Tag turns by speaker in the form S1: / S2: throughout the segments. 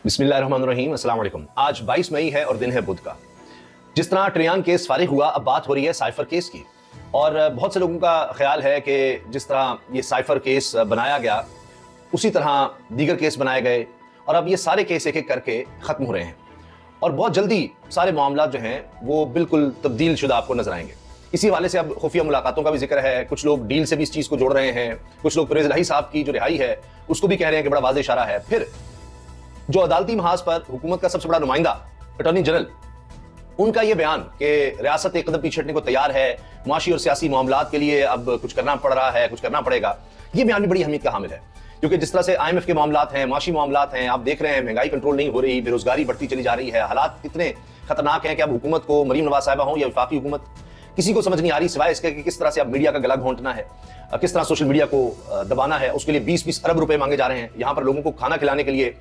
S1: बिस्मिल्लाहिर्रहमानिर्रहीम, अस्सलाम वालेकुम। आज 22 मई है और दिन है बुध का। जिस तरह ट्रियान केस फारिग हुआ, अब बात हो रही है साइफर केस की। और बहुत से लोगों का ख्याल है कि जिस तरह ये साइफर केस बनाया गया उसी तरह दीगर केस बनाए गए और अब ये सारे केस एक एक करके ख़त्म हो रहे हैं और बहुत जल्दी सारे मामला जो हैं वो बिल्कुल तब्दील शुदा आपको नजर आएंगे। इसी हवाले से अब खुफिया मुलाकातों का भी जिक्र है। कुछ लोग डील से भी इस चीज़ को जोड़ रहे हैं, कुछ लोग परवेज़ इलाही साहब की जो रिहाई है उसको भी कह रहे हैं कि बड़ा वाज़ेह इशारा है। फिर जो अदालती महाज पर हुकूमत का सबसे बड़ा नुमाइंदा अटॉर्नी जनरल, उनका यह बयान कि रियासत एक कदम पीछे हटने को तैयार है, मुआशी और सियासी मामलात के लिए अब कुछ करना पड़ रहा है, कुछ करना पड़ेगा, यह बयान भी बड़ी अहमियत का हामिल है। क्योंकि जिस तरह से IMF के मामलात हैं, मुआशी मामलात हैं, आप देख रहे हैं महंगाई कंट्रोल नहीं हो रही, बेरोजगारी बढ़ती चली जा रही है, हालात इतने खतरनाक हैं कि अब हुकूमत को, मरीम नवाज साहिबा हो या वफाकी हुकूमत, किसी को समझ नहीं आ रही सिवाय इसके कि किस तरह से अब मीडिया का गला घोंटना है, किस तरह सोशल मीडिया को दबाना है। उसके लिए 20-20 अरब रुपए मांगे जा रहे हैं। यहाँ पर लोगों को खाना खिलाने के लिए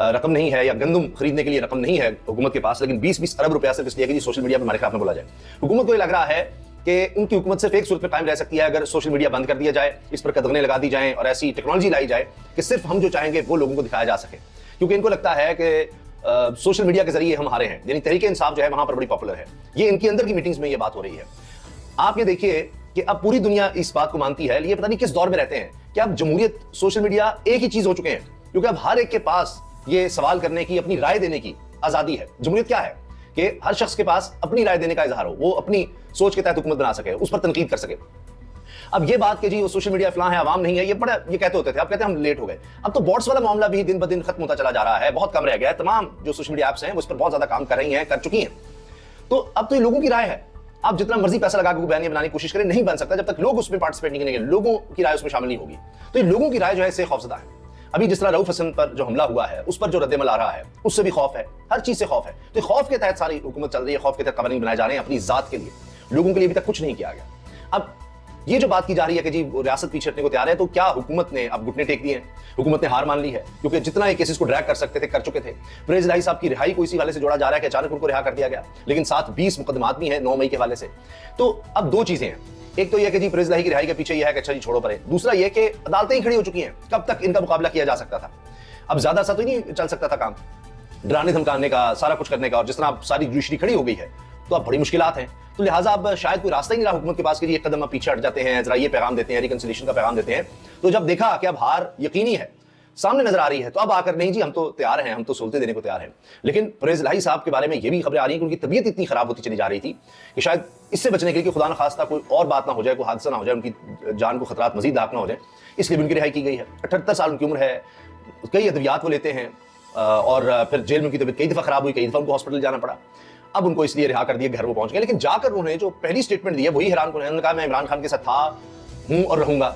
S1: रकम नहीं है या गंदम खरीदने के लिए रकम नहीं है हुकूमत के पास, लेकिन 20-20 अरब रुपया सिर्फ इसलिए कि सोशल मीडिया पर हमारे खिलाफ में बोला जाए। हुकूमत को ये लग रहा है कि उनकी हुकूमत सिर्फ एक सूरत में कायम रह सकती है, अगर सोशल मीडिया बंद कर दिया जाए, इस पर कदगने लगा दी जाए और ऐसी टेक्नोलॉजी लाई जाए कि सिर्फ हम जो चाहेंगे वो लोगों को दिखाया जा सके। क्योंकि इनको लगता है कि सोशल मीडिया के जरिए हम हारे हैं, यानी तहरीक इंसाफ जो है वहां पर बड़ी पॉपुलर है। ये इनकी अंदर की मीटिंग्स में ये बात हो रही है। आप ये देखिए कि अब पूरी दुनिया इस बात को मानती है, ये पता नहीं किस दौर में रहते हैं कि अब जमहूरियत, सोशल मीडिया एक ही चीज हो चुके हैं। क्योंकि अब हर एक के पास ये सवाल करने की, अपनी राय देने की आजादी है। जमहूरियत क्या है कि हर शख्स के पास अपनी राय देने का इजहार हो, वो अपनी सोच के तहत हुकूमत बना सके, उस पर तनकीद कर सके। अब ये बात कि जी वो सोशल मीडिया फलां है, आवाम नहीं है, ये बड़ा ये कहते होते थे, अब कहते हैं हम लेट हो गए। अब तो बॉट्स वाला मामला भी दिन ब दिन खत्म होता चला जा रहा है, बहुत कम रह गया है। तमाम जो सोशल मीडिया ऐप्स हैं वो इस पर बहुत ज्यादा काम कर रही हैं, कर चुकी हैं। तो अब तो ये लोगों की राय है। आप जितना मर्जी पैसा लगा के बयान बनाने की कोशिश करें, नहीं बन सकता जब तक लोग उसमें पार्टिसिपेट नहीं करेंगे, लोगों की राय उसमें शामिल नहीं होगी। तो ये लोगों की राय जो है इससे खौफजदा है। अभी जिस तरह रऊफ हसन पर जो हमला हुआ है उस पर जो रद्दमल आ रहा है उससे भी खौफ है, हर चीज से खौफ है। तो खौफ के तहत सारी हुकूमत चल रही है, खौफ के तहत कवानीन बनाए जा रहे हैं अपनी जात के लिए, लोगों के लिए अभी तक कुछ नहीं किया गया। अब ये जो बात की जा रही है कि जी रियासत पीछे हटने को तैयार है, तो क्या हुकूमत ने अब घुटने टेक दिए हैं? हुकूमत ने हार मान ली है? क्योंकि जितना ये केसेस को ड्रैग कर सकते थे कर चुके थे। परवेज़ इलाही साहब की रिहाई को इसी वाले से जोड़ा जा रहा है कि अचानक उनको रिहा कर दिया गया, लेकिन साथ 20 मुकदमात भी हैं 9 मई के हवाले से। तो अब दो चीजें हैं, एक तो यह कि जी परवेज़ इलाही की रिहाई के पीछे यह है कि अच्छा जी छोड़ो परे, दूसरा यह कि अदालतें ही खड़ी हो चुकी हैं, कब तक इनका मुकाबला किया जा सकता था? अब ज्यादा सा तो नहीं चल सकता था काम, डराने धमकाने का, सारा कुछ करने का। और जिस तरह अब सारी जुडिशरी खड़ी हो गई है तो अब बड़ी मुश्किलात हैं। तो लिहाजा अब शायद कोई रास्ता ही नहीं रहा हुकूमत के पास कि एक कदम अब पीछे हट जाते हैं, जरा ये पैगाम देते हैं, रिकंसिलिएशन का पैगाम देते हैं। तो जब देखा कि अब हार यकीनी है, सामने नजर आ रही है, तो अब आकर नहीं जी हम तो तैयार हैं, हम तो सहूलतें देने को तैयार हैं। लेकिन परवेज़ इलाही साहब के बारे में ये भी खबरें आ रही हैं कि उनकी तबीयत इतनी खराब होती चली जा रही थी कि शायद इससे बचने के लिए कि खुदा न खास्ता कोई और बात ना हो जाए, कोई हादसा ना हो जाए, उनकी जान को खतरात मजीद दाग ना हो जाए, इसलिए उनकी रिहाई की गई है। 78 साल उनकी उम्र है, कई अद्वियात वो लेते हैं और फिर जेल में उनकी तबीयत कई दफा खराब हुई, कई दफा उनको हॉस्पिटल जाना पड़ा। अब उनको इसलिए रिहा कर दिया, घर वो पहुंच गए। लेकिन जाकर उन्होंने जो पहली स्टेटमेंट दी है वही हैरान उन्होंने कहा मैं इमरान खान के साथ था, हूं और रहूंगा।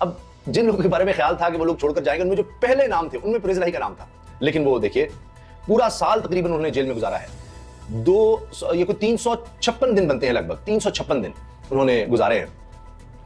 S1: अब जिन लोगों के बारे में ख्याल था कि वो लोग छोड़कर जाएंगे, उनमें जो पहले नाम थे उनमें परवेज़ इलाही का नाम था। लेकिन वो देखिए पूरा साल तकरीबन उन्होंने जेल में गुजारा है। ये कोई 356 दिन बनते हैं, लगभग 356 दिन उन्होंने गुजारे हैं।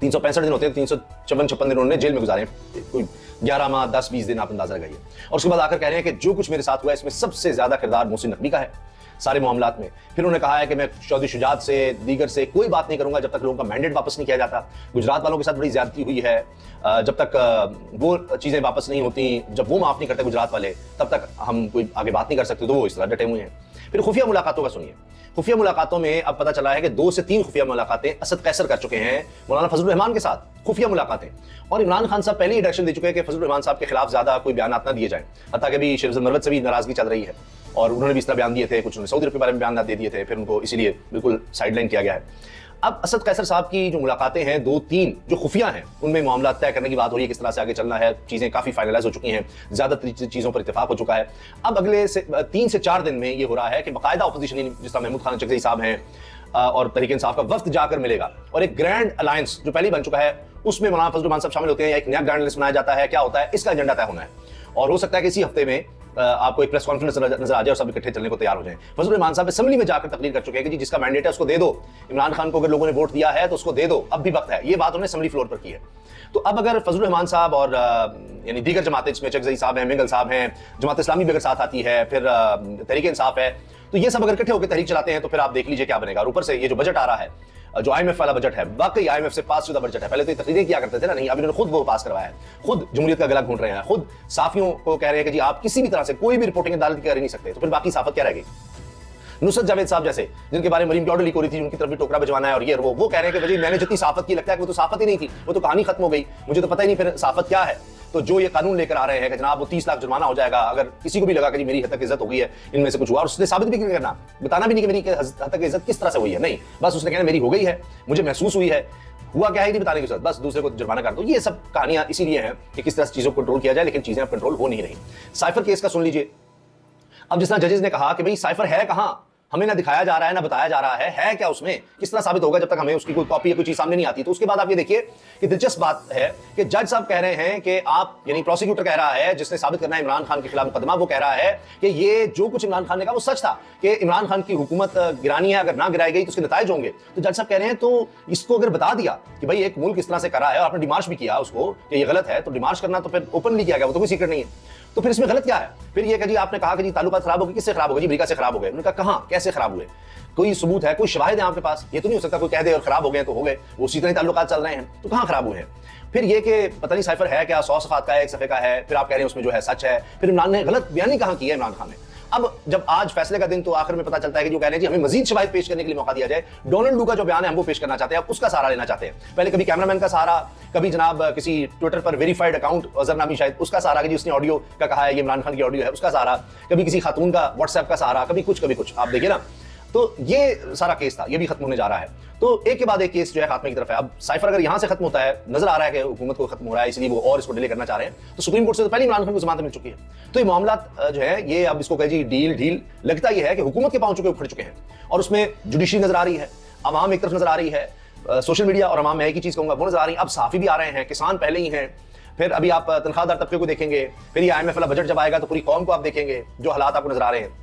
S1: 365 दिन होते हैं, 356 दिन उन्होंने जेल में गुजारे हैं। कोई 11 माह 10-20 दिन आप अंदाजा लगाइए। और उसके बाद आकर कह रहे हैं कि जो कुछ मेरे साथ हुआ है इसमें सबसे ज्यादा किरदार मोहसिन नकवी का है सारे मामलात में। फिर उन्होंने कहा है कि मैं चौधरी शुजात से, दीगर से कोई बात नहीं करूंगा जब तक लोगों का मैंडेट वापस नहीं किया जाता। गुजरात वालों के साथ बड़ी ज्यादती हुई है, जब तक वो चीजें वापस नहीं होती, जब वो माफ नहीं करते गुजरात वाले, तब तक हम कोई आगे बात नहीं कर सकते। तो वो इस तरह डटे हुए हैं। फिर खुफिया मुलाकातों का सुनिए। खुफिया मुलाकातों में अब पता चला है कि 2 से 3 खुफिया मुलाकातें असद कैसर कर चुके हैं मौलाना फजलुर रहमान के साथ, खुफिया मुलाकातें। और इमरान खान साहब पहले ही डायरेक्शन दे चुके हैं कि फजलुर रहमान साहब के खिलाफ ज्यादा कोई बयान ना दिए जाए। हत्ता कि भी शेर मरवत से भी नाराजगी चल रही है और उन्होंने भी इस तरह बयान दिए थे, कुछ उन्होंने सऊदी अरब के बारे में बयान दे दिए थे, फिर उनको इसीलिए बिल्कुल साइडलाइन किया गया है। अब असद कैसर साहब की जो मुलाकातें हैं 2-3 जो खुफिया हैं उनमें मामला तय करने की बात हो रही है, किस तरह से आगे चलना है, चीजें काफी फाइनलाइज हो चुकी हैं, ज्यादातर चीजों पर इत्तेफाक हो चुका है। अब अगले 3 से 4 दिन में ये हो रहा है कि बाकायदा अपोजिशन जिस तरह महमूद खान चकज़ई साहब हैं और तहरीक इंसाफ का वफ्द जाकर मिलेगा और एक ग्रैंड अलायंस जो पहले बन चुका है उसमें मौलाना फजलुर रहमान साहब शामिल होते हैं या एक नया ग्रैंड लिस्ट बनाया जाता है, क्या होता है इसका एजेंडा तय होना है। और हो सकता है कि इसी हफ्ते में आपको एक प्रेस कॉन्फ्रेंस नजर आ जाए और सब इकट्ठे चलने को तैयार हो जाए। फजलुर रहमान साहब असेंबली में जाकर तकरीर कर चुके हैं कि जी जिसका मैंडेट है उसको दे दो, इमरान खान को अगर लोगों ने वोट दिया है तो उसको दे दो, अब भी वक्त है। ये बात उन्होंने असेंबली फ्लोर पर की है। तो अब अगर फजलुर रहमान साहब और यानी दीगर जमातें, जिसमें चकज़ई साहब हैं, मिंगल साहब हैं, जमात इस्लामी भी अगर साथ आती है, फिर तहरीक इंसाफ है, तो ये सब अगर इकट्ठे होकर तहरीक चलाते हैं तो फिर आप देख लीजिए क्या बनेगा। और ऊपर से ये जो बजट आ रहा है जो IMF वाला बजट है, वाकई IMF से पास शुदा बजट है। पहले तो ये तकरीरें किया करते थे ना, नहीं, अब इन्होंने खुद वो पास करवाया है, खुद जमहूरियत का गला घूंट रहे हैं, खुद साफियों को कह रहे हैं कि जी आप किसी भी तरह से कोई भी रिपोर्टिंग अदालत कर ही नहीं सकते। तो फिर बाकी साफत क्या रह गई? नुसरत जावेद साहब जैसे, जिनके बारे में मरीम की ऑर्डर लीक हो रही थी, उनकी तरफ भी टोकरा बजवाना है और ये वो कह रहे हैं कि भाई मैंने जितनी साफत की, लगता है कि वो तो साफत ही नहीं थी, वो तो कहानी खत्म हो गई, मुझे तो पता ही नहीं फिर साफत क्या है। तो जो ये कानून लेकर आ रहे हैं कि जनाब वो 30 लाख जुर्माना हो जाएगा अगर किसी को भी लगा कि जी मेरी हद तक इज्जत हो गई है, इनमें से कुछ हुआ, और उसने साबित भी नहीं करना, बताना भी नहीं कि मेरी हद तक इज्जत किस तरह से हुई है, नहीं, बस उसने कहना मेरी हो गई है, मुझे महसूस हुई है, हुआ क्या है नहीं बताने की जरूरत, बस दूसरे को जुर्माना कर दो। ये सब कहानियां इसीलिए हैं कि किस तरह से चीजों को कंट्रोल किया जाए, लेकिन चीजें अब कंट्रोल हो नहीं रही। साइफर केस का सुन लीजिए। अब जिस तरह जजेस ने कहा कि भाई साइफर है कहां, हमें ना दिखाया जा रहा है ना बताया जा रहा है क्या उसमें, किस तरह साबित होगा जब तक हमें उसकी कोई कॉपी या कोई चीज सामने नहीं आती। तो उसके बाद आप ये देखिए कि दिलचस्प बात है कि जज साहब कह रहे हैं कि आप, यानी प्रोसिक्यूटर कह रहा है जिसने साबित करना है इमरान खान के खिलाफ मुकदमा, वो कह रहा है कि ये जो कुछ इमरान खान ने कहा वो सच था कि इमरान खान की हुकूमत गिरानी है, अगर ना गिराई गई तो उसके नताइज होंगे। तो जज साहब कह रहे हैं तो इसको अगर बता दिया कि भाई एक मुल्क इस तरह से करा है और आपने डिमार्श भी किया उसको कि ये गलत है, तो डिमार्श करना तो फिर ओपनली किया गया, वो तो कोई सीक्रेट नहीं है, तो फिर इसमें गलत क्या है? फिर ये कि जी आपने कहा कि जी ताल्लुकात खराब हो गए, किससे खराब हो गए? जी अमेरिका से खराब हो गए। उन्होंने कहा कहां, कैसे खराब हुए? कोई सबूत है, कोई शवाहिद है आपके पास? ये तो नहीं हो सकता कोई कह दे और खराब हो गए तो हो गए, वो उसी तरह ताल्लुकात चल रहे हैं, तो कहां खराब हुए हैं? फिर ये कि पता नहीं साइफर है क्या, 100 सफ़ात का है, 1 सफ़े का है, फिर आप कह रहे हैं उसमें जो है सच है। फिर इमरान ने गलत बयानी कहां की है इमरान खान ने? अब जब आज फैसले का दिन, तो आखिर में पता चलता है कि जो कह रहे हैं जी हमें मजीद शवाहिद पेश करने के लिए मौका दिया जाए। डोनाल्ड डू का जो बयान है हम वो पेश करना चाहते हैं, अब उसका सहारा लेना चाहते हैं। पहले कभी कैमरामैन का सहारा, कभी जनाब किसी ट्विटर पर वेरीफाइड अकाउंट अजहर नामी शायद उसका सहारा कि जी उसने ऑडियो का कहा है, ये इमरान खान की ऑडियो है, उसका सहारा, कभी किसी खातून का व्हाट्सएप का सहारा, कभी कुछ। आप देखिए ना, तो ये सारा केस था, ये भी खत्म होने जा रहा है। तो एक के बाद एक केस जो है खात्मे की तरफ है। अब साइफर अगर यहां से खत्म होता है, नजर आ रहा है कि हुकूमत को खत्म हो रहा है, इसलिए वो और इसको डिले करना चाह रहे हैं, तो सुप्रीम कोर्ट से तो पहले इमरान खान को जमानत मिल चुकी है। तो ये मामला जो है, ये अब इसको कहे जी ढील लगता ये है कि हुकूमत के पांव चुके उखड़ चुके हैं, और उसमें जुडिशरी नजर आ रही है, अवाम एक तरफ नजर आ रही है, सोशल मीडिया और अवाम में एक ही चीज कहूंगा वो नजर आ रही है। अब साफी भी आ रहे हैं, किसान पहले ही हैं, फिर अभी आप तनख्वाहदार तबके को देखेंगे, फिर ये IMF वाला बजट जब आएगा तो पूरी कौम को आप देखेंगे, जो हालात आपको नजर आ रहे हैं।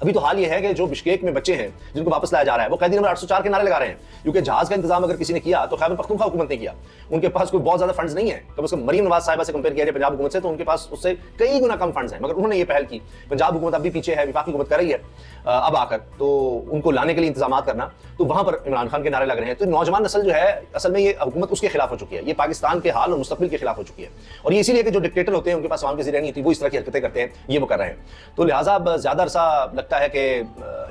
S1: अभी तो हाल ये है कि जो बिश्केक में बच्चे हैं जिनको वापस लाया जा रहा है, वो कैदी नंबर 804 के नारे लगा रहे हैं, क्योंकि जहाज का इंतजाम अगर किसी ने किया तो खैबर पख्तूनख्वा हुकूमत ने किया। उनके पास कोई बहुत ज्यादा फंड्स नहीं है, कम से कम मरीम नवाज साहिबा से कंपेयर किया जाए पंजाब हुकूमत से, तो उनके पास उससे कई गुना कम फंड्स हैं, मगर उन्होंने ये पहल की। पंजाब हुकूमत अब भी पीछे है, वफाकी हुकूमत कर रही है अब आकर, तो उनको लाने के लिए इंतजाम करना, तो वहां पर इमरान खान के नारे लग रहे हैं। तो नौजवान नस्ल जो है, असल में ये हुकूमत उसके खिलाफ हो चुकी है, ये पाकिस्तान के हाल और मुस्तकबिल के खिलाफ हो चुकी है। और ये इसीलिए कि जो डिक्टेटर होते हैं उनके पास आवाम की ज़िंदगी नहीं होती, वो इस तरह की हरकतें करते हैं, ये वो कर रहे हैं। तो लिहाजा अब ज्यादा अरसा लगता है कि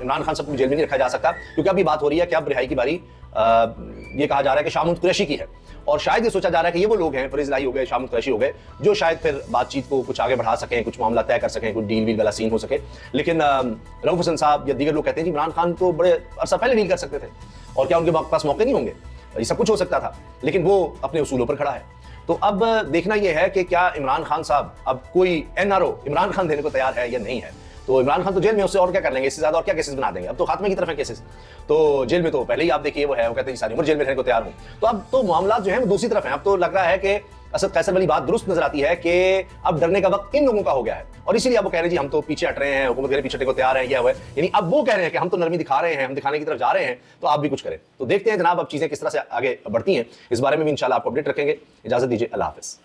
S1: इमरान खान सबको जेल में नहीं रखा जा सकता, क्योंकि अभी बात हो रही है कि अब रिहाई की बारी ये कहा जा रहा है कि शामुत कुरैशी की है, और शायद ये सोचा जा रहा है कि ये वो लोग हैं, फरीज इलाही हो गए, शामुत कुरैशी हो गए, जो शायद फिर बातचीत को कुछ आगे बढ़ा सकें, कुछ मामला तय कर सकें, कुछ डील वाला सीन हो सके। लेकिन रऊफ हसन साहब या दीगर लोग कहते हैं कि इमरान खान तो बड़े अरसा पहले डील कर सकते थे, और क्या उनके पास मौके नहीं होंगे? ये सब कुछ हो सकता था, लेकिन वो अपने उसूलों पर खड़ा है। तो अब देखना यह है कि क्या इमरान खान साहब अब कोई NRO इमरान खान देने को तैयार है या नहीं है। तो इमरान खान तो जेल में, उससे और क्या कर लेंगे, इससे ज्यादा और क्या केसेस बना देंगे? अब तो खात्मे की तरफ है केसेस, तो जेल में तो पहले ही आप देखिए वो है, वो कहते हैं सारी उम्र जेल में रहने को तैयार हूं। तो अब तो मामला जो है वो दूसरी तरफ है। अब तो लग रहा है कि असद कैसर वाली बात दुरुस्त नजर आती है कि अब डरने का वक्त इन लोगों का हो गया है, और इसीलिए अब वो कह रहे हैं जी हम तो पीछे हट रहे हैं, हुकूमत के पीछे हटने को तैयार है, यह है। यानी अब वो कह रहे हैं कि हम तो नरमी दिखा रहे हैं, हम दिखाने की तरफ जा रहे हैं, तो आप भी कुछ करें। तो देखते हैं जनाब अब चीजें किस तरह से आगे बढ़ती हैं, इस बारे में भी इंशाल्लाह आपको अपडेट रखेंगे। इजाजत दीजिए, अल्लाह हाफिज।